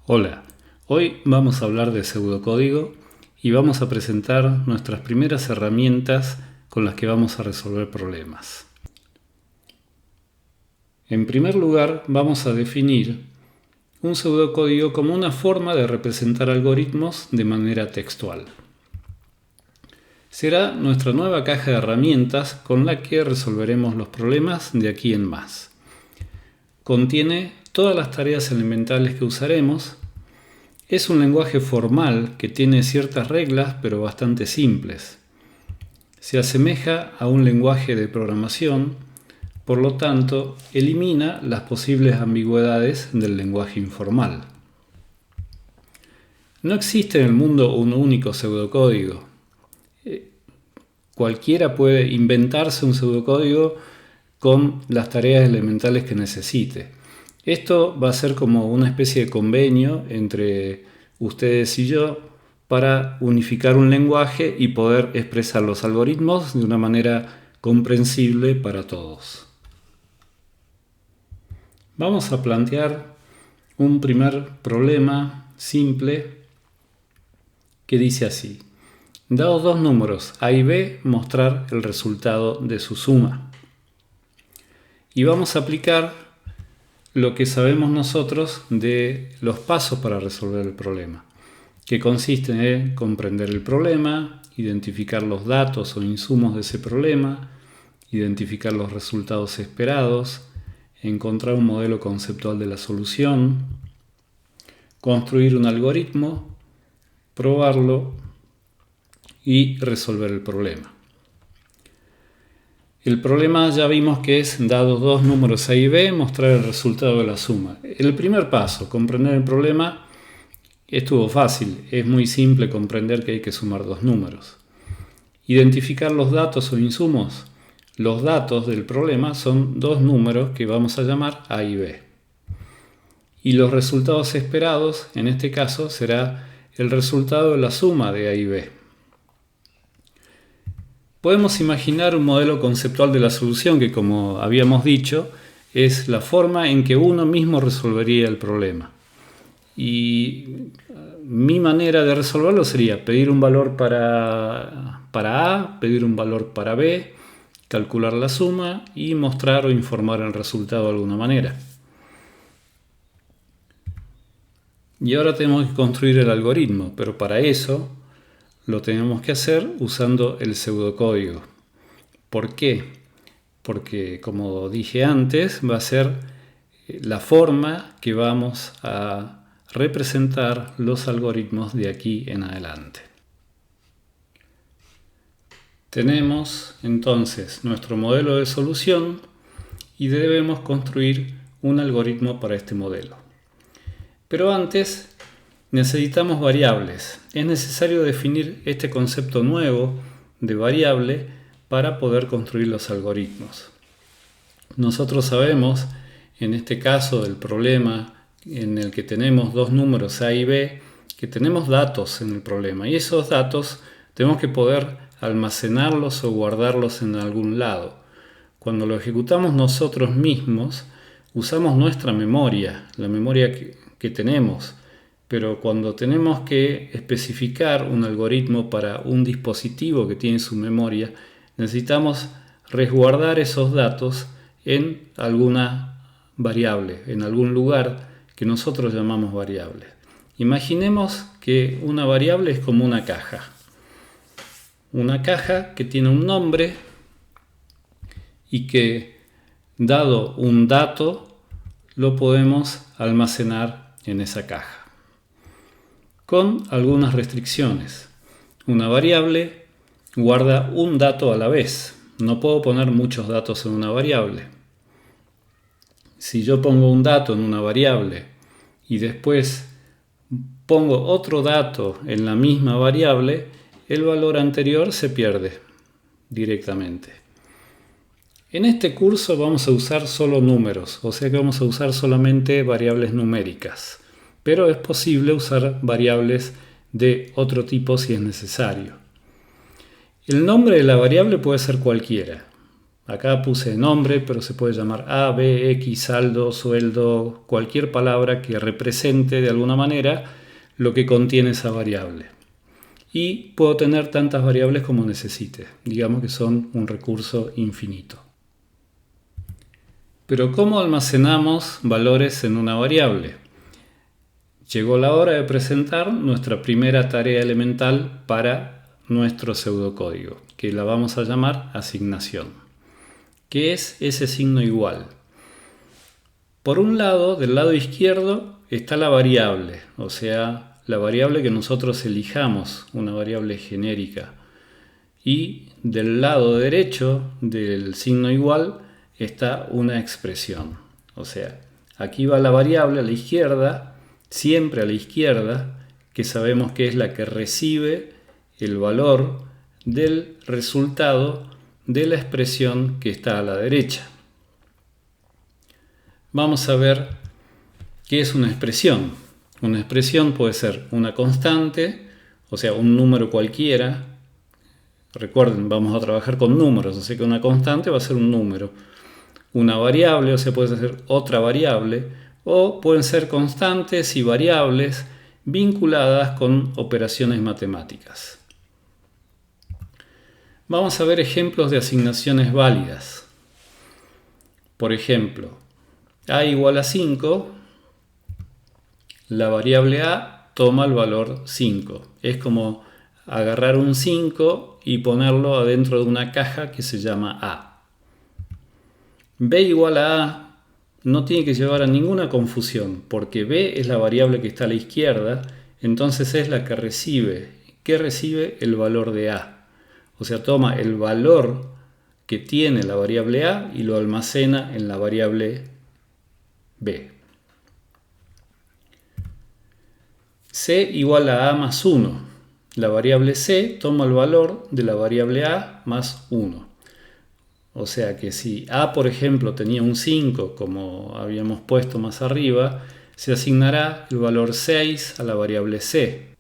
Hola, hoy vamos a hablar de pseudocódigo y vamos a presentar nuestras primeras herramientas con las que vamos a resolver problemas. En primer lugar, vamos a definir un pseudocódigo como una forma de representar algoritmos de manera textual. Será nuestra nueva caja de herramientas con la que resolveremos los problemas de aquí en más. Contiene todas las tareas elementales que usaremos. Es un lenguaje formal que tiene ciertas reglas, pero bastante simples. Se asemeja a un lenguaje de programación, por lo tanto, elimina las posibles ambigüedades del lenguaje informal. No existe en el mundo un único pseudocódigo. Cualquiera puede inventarse un pseudocódigo con las tareas elementales que necesite. Esto va a ser como una especie de convenio entre ustedes y yo para unificar un lenguaje y poder expresar los algoritmos de una manera comprensible para todos. Vamos a plantear un primer problema simple que dice así: dados dos números A y B, mostrar el resultado de su suma. Y vamos a aplicar lo que sabemos nosotros de los pasos para resolver el problema, que consiste en comprender el problema, identificar los datos o insumos de ese problema, identificar los resultados esperados, encontrar un modelo conceptual de la solución, construir un algoritmo, probarlo y resolver el problema. El problema ya vimos que es, dados dos números A y B, mostrar el resultado de la suma. El primer paso, comprender el problema, estuvo fácil. Es muy simple comprender que hay que sumar dos números. Identificar los datos o insumos. Los datos del problema son dos números que vamos a llamar A y B. Y los resultados esperados, en este caso, será el resultado de la suma de A y B. Podemos imaginar un modelo conceptual de la solución que, como habíamos dicho, es la forma en que uno mismo resolvería el problema. Y mi manera de resolverlo sería pedir un valor para A, pedir un valor para B, calcular la suma y mostrar o informar el resultado de alguna manera. Y ahora tenemos que construir el algoritmo, pero para eso lo tenemos que hacer usando el pseudocódigo. ¿Por qué? Porque, como dije antes, va a ser la forma que vamos a representar los algoritmos de aquí en adelante. Tenemos entonces nuestro modelo de solución y debemos construir un algoritmo para este modelo. Pero antes necesitamos variables. Es necesario definir este concepto nuevo de variable para poder construir los algoritmos. Nosotros sabemos, en este caso del problema en el que tenemos dos números A y B, que tenemos datos en el problema y esos datos tenemos que poder almacenarlos o guardarlos en algún lado. Cuando lo ejecutamos nosotros mismos, usamos nuestra memoria, la memoria que tenemos. Pero cuando tenemos que especificar un algoritmo para un dispositivo que tiene su memoria, necesitamos resguardar esos datos en alguna variable, en algún lugar que nosotros llamamos variable. Imaginemos que una variable es como una caja. Una caja que tiene un nombre y que, dado un dato, lo podemos almacenar en esa caja, con algunas restricciones. Una variable guarda un dato a la vez. No puedo poner muchos datos en una variable. Si yo pongo un dato en una variable y después pongo otro dato en la misma variable, el valor anterior se pierde directamente. En este curso vamos a usar solo números, o sea que vamos a usar solamente variables numéricas. Pero es posible usar variables de otro tipo si es necesario. El nombre de la variable puede ser cualquiera. Acá puse nombre, pero se puede llamar A, B, X, saldo, sueldo, cualquier palabra que represente de alguna manera lo que contiene esa variable. Y puedo tener tantas variables como necesite. Digamos que son un recurso infinito. Pero ¿cómo almacenamos valores en una variable? Llegó la hora de presentar nuestra primera tarea elemental para nuestro pseudocódigo, que la vamos a llamar asignación. ¿Qué es ese signo igual? Por un lado, del lado izquierdo, está la variable, o sea, la variable que nosotros elijamos, una variable genérica. Y del lado derecho del signo igual está una expresión. O sea, aquí va la variable a la izquierda, siempre a la izquierda, que sabemos que es la que recibe el valor del resultado de la expresión que está a la derecha. Vamos a ver qué es una expresión. Una expresión puede ser una constante, o sea, un número cualquiera. Recuerden, vamos a trabajar con números, así que una constante va a ser un número. Una variable, o sea, puede ser otra variable, o pueden ser constantes y variables vinculadas con operaciones matemáticas. Vamos a ver ejemplos de asignaciones válidas. Por ejemplo, a igual a 5, la variable a toma el valor 5. Es como agarrar un 5 y ponerlo adentro de una caja que se llama a. B igual a no tiene que llevar a ninguna confusión, porque b es la variable que está a la izquierda, entonces es la que recibe el valor de a. O sea, toma el valor que tiene la variable a y lo almacena en la variable b. C igual a más 1. La variable c toma el valor de la variable a más 1. O sea que si a, por ejemplo, tenía un 5, como habíamos puesto más arriba, se asignará el valor 6 a la variable c.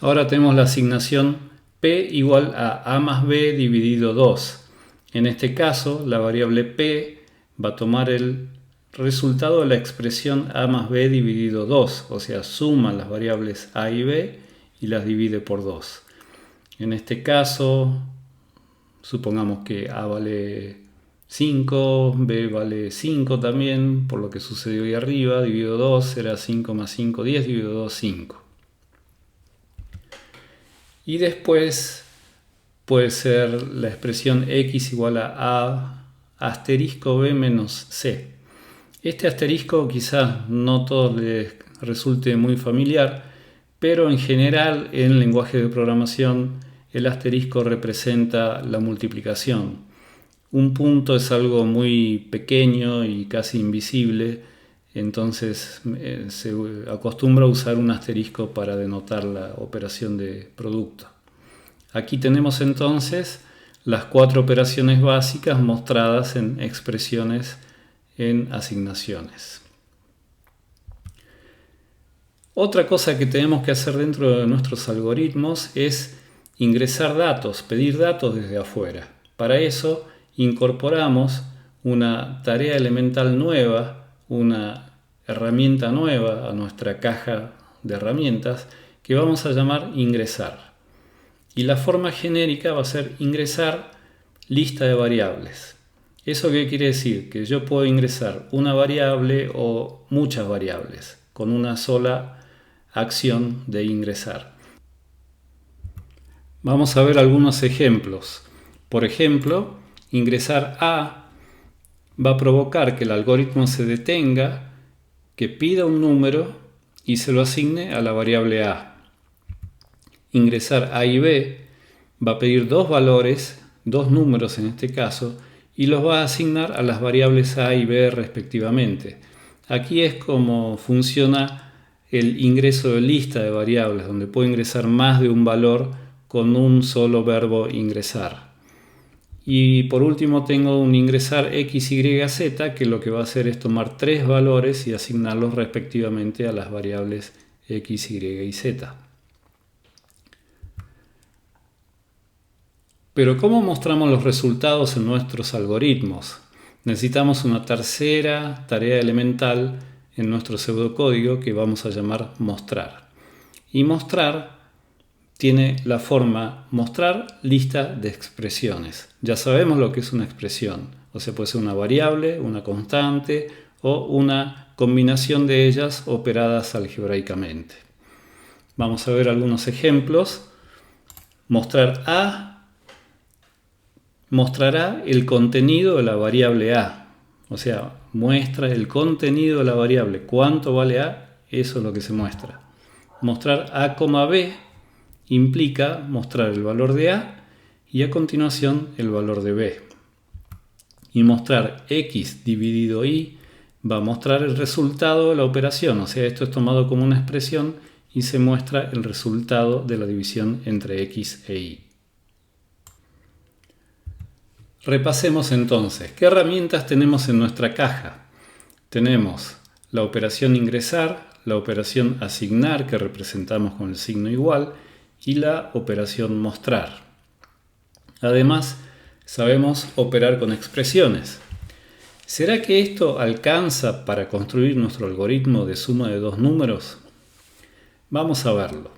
Ahora tenemos la asignación p igual a más b dividido 2. En este caso, la variable p va a tomar el resultado de la expresión a más b dividido 2, o sea, suma las variables a y b y las divide por 2. En este caso, supongamos que a vale 5, b vale 5 también, por lo que sucedió ahí arriba, dividido 2 será 5 más 5, 10, dividido 2, 5. Y después puede ser la expresión x igual a asterisco b menos c. Este asterisco quizás no a todos les resulte muy familiar, pero en general en lenguaje de programación el asterisco representa la multiplicación. Un punto es algo muy pequeño y casi invisible, entonces se acostumbra a usar un asterisco para denotar la operación de producto. Aquí tenemos entonces las 4 operaciones básicas mostradas en expresiones en asignaciones. Otra cosa que tenemos que hacer dentro de nuestros algoritmos es ingresar datos, pedir datos desde afuera. Para eso incorporamos una tarea elemental nueva, una herramienta nueva a nuestra caja de herramientas que vamos a llamar ingresar. Y la forma genérica va a ser ingresar lista de variables. ¿Eso qué quiere decir? Que yo puedo ingresar una variable o muchas variables con una sola acción de ingresar. Vamos a ver algunos ejemplos. Por ejemplo, ingresar a va a provocar que el algoritmo se detenga, que pida un número y se lo asigne a la variable a. Ingresar a y b va a pedir dos valores, dos números en este caso, y los va a asignar a las variables a y b respectivamente. Aquí es como funciona el ingreso de lista de variables, donde puedo ingresar más de un valor con un solo verbo ingresar. Y por último tengo un ingresar x, y, z, que lo que va a hacer es tomar 3 valores y asignarlos respectivamente a las variables x, y, y z. Pero ¿cómo mostramos los resultados en nuestros algoritmos? Necesitamos una tercera tarea elemental en nuestro pseudocódigo que vamos a llamar mostrar. Y mostrar tiene la forma mostrar lista de expresiones. Ya sabemos lo que es una expresión. O sea, puede ser una variable, una constante o una combinación de ellas operadas algebraicamente. Vamos a ver algunos ejemplos. Mostrar A mostrará el contenido de la variable A. O sea, muestra el contenido de la variable. ¿Cuánto vale A? Eso es lo que se muestra. Mostrar A, B implica mostrar el valor de A y a continuación el valor de B. Y mostrar X dividido Y va a mostrar el resultado de la operación. O sea, esto es tomado como una expresión y se muestra el resultado de la división entre X e Y. Repasemos entonces, ¿qué herramientas tenemos en nuestra caja? Tenemos la operación ingresar, la operación asignar, que representamos con el signo igual, y la operación mostrar. Además, sabemos operar con expresiones. ¿Será que esto alcanza para construir nuestro algoritmo de suma de dos números? Vamos a verlo.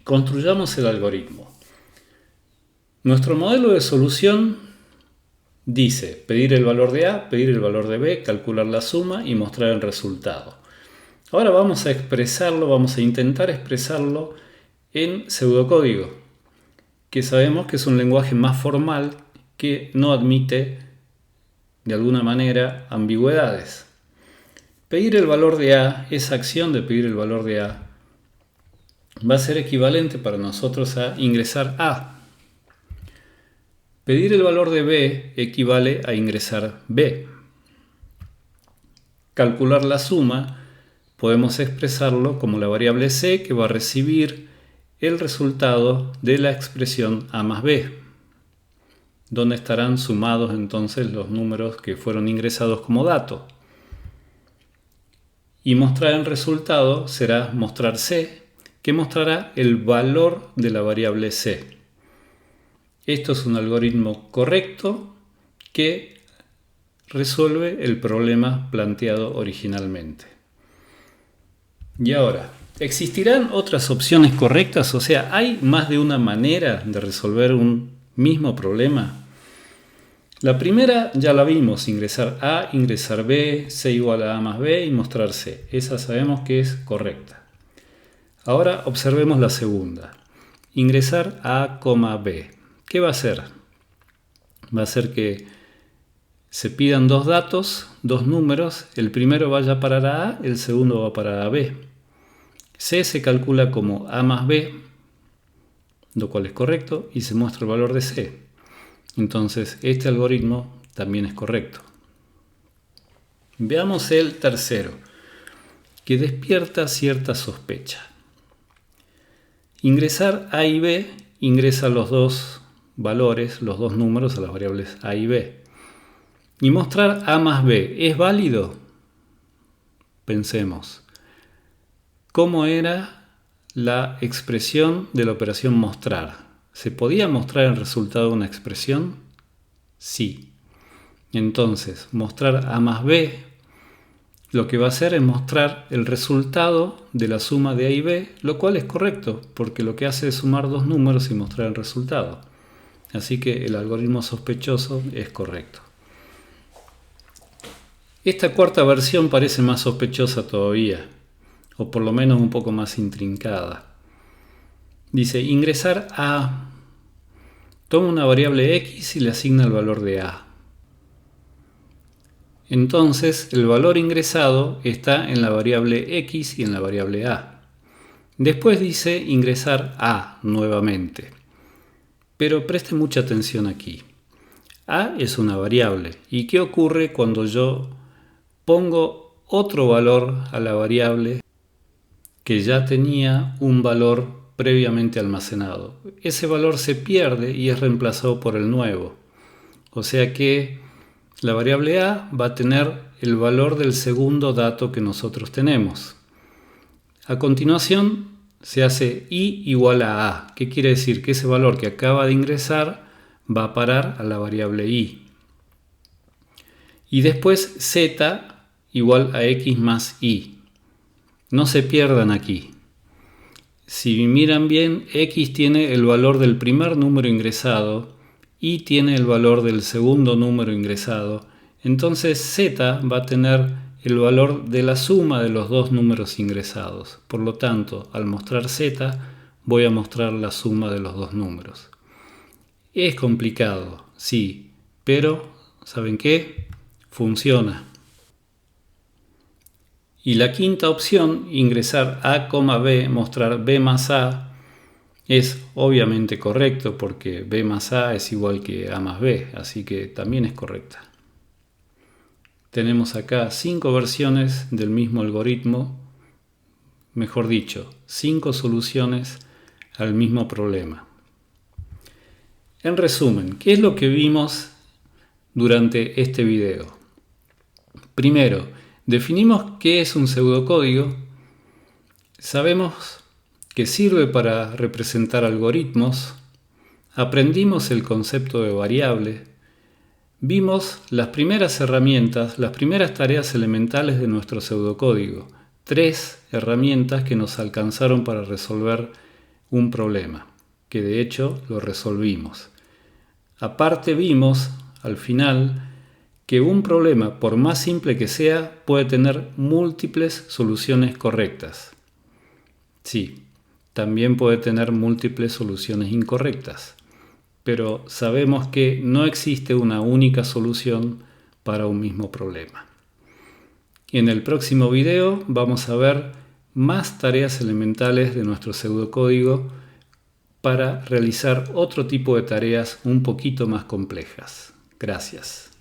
Construyamos el algoritmo. Nuestro modelo de solución dice pedir el valor de A, pedir el valor de B, calcular la suma y mostrar el resultado. Ahora vamos a expresarlo, vamos a intentar expresarlo en pseudocódigo, que sabemos que es un lenguaje más formal que no admite de alguna manera ambigüedades. Pedir el valor de A, esa acción de pedir el valor de A, va a ser equivalente para nosotros a ingresar A. Pedir el valor de B equivale a ingresar B. Calcular la suma podemos expresarlo como la variable C que va a recibir el resultado de la expresión A más B, donde estarán sumados entonces los números que fueron ingresados como dato. Y mostrar el resultado será mostrar C, que mostrará el valor de la variable C. Esto es un algoritmo correcto que resuelve el problema planteado originalmente. Y ahora, ¿existirán otras opciones correctas? O sea, ¿hay más de una manera de resolver un mismo problema? La primera ya la vimos, ingresar A, ingresar B, C igual a A más B y mostrar C. Esa sabemos que es correcta. Ahora observemos la segunda. Ingresar A, B. ¿Qué va a hacer? Va a hacer que se pidan dos datos, dos números. El primero vaya a parar a A, el segundo va a parar a B. C se calcula como A más B, lo cual es correcto, y se muestra el valor de C. Entonces, este algoritmo también es correcto. Veamos el tercero, que despierta cierta sospecha. Ingresar A y B ingresa los dos valores, los dos números a las variables A y B. Y mostrar A más B, ¿es válido? Pensemos. ¿Cómo era la expresión de la operación mostrar? ¿Se podía mostrar el resultado de una expresión? Sí. Entonces, mostrar A más B lo que va a hacer es mostrar el resultado de la suma de A y B, lo cual es correcto, porque lo que hace es sumar dos números y mostrar el resultado. Así que el algoritmo sospechoso es correcto. Esta cuarta versión parece más sospechosa todavía, o por lo menos un poco más intrincada. Dice, ingresar A, toma una variable X y le asigna el valor de A. Entonces, el valor ingresado está en la variable X y en la variable A. Después dice ingresar A nuevamente. Pero preste mucha atención aquí. A es una variable. ¿Y qué ocurre cuando yo pongo otro valor a la variable que ya tenía un valor previamente almacenado? Ese valor se pierde y es reemplazado por el nuevo. O sea que la variable A va a tener el valor del segundo dato que nosotros tenemos. A continuación, se hace i igual a a. ¿Qué quiere decir? Que ese valor que acaba de ingresar va a parar a la variable i. Y después z igual a x más y. No se pierdan aquí. Si miran bien, x tiene el valor del primer número ingresado, y tiene el valor del segundo número ingresado. Entonces z va a tener el valor de la suma de los dos números ingresados. Por lo tanto, al mostrar z, voy a mostrar la suma de los dos números. Es complicado, sí, pero ¿saben qué? Funciona. Y la quinta opción, ingresar a, b, mostrar b más a, es obviamente correcto porque b más a es igual que a más b, así que también es correcta. Tenemos acá 5 versiones del mismo algoritmo, mejor dicho, 5 soluciones al mismo problema. En resumen, ¿qué es lo que vimos durante este video? Primero, definimos qué es un pseudocódigo. Sabemos que sirve para representar algoritmos. Aprendimos el concepto de variable. Vimos las primeras herramientas, las primeras tareas elementales de nuestro pseudocódigo. 3 herramientas que nos alcanzaron para resolver un problema, que de hecho lo resolvimos. Aparte vimos, al final, que un problema, por más simple que sea, puede tener múltiples soluciones correctas. Sí, también puede tener múltiples soluciones incorrectas, pero sabemos que no existe una única solución para un mismo problema. En el próximo video vamos a ver más tareas elementales de nuestro pseudocódigo para realizar otro tipo de tareas un poquito más complejas. Gracias.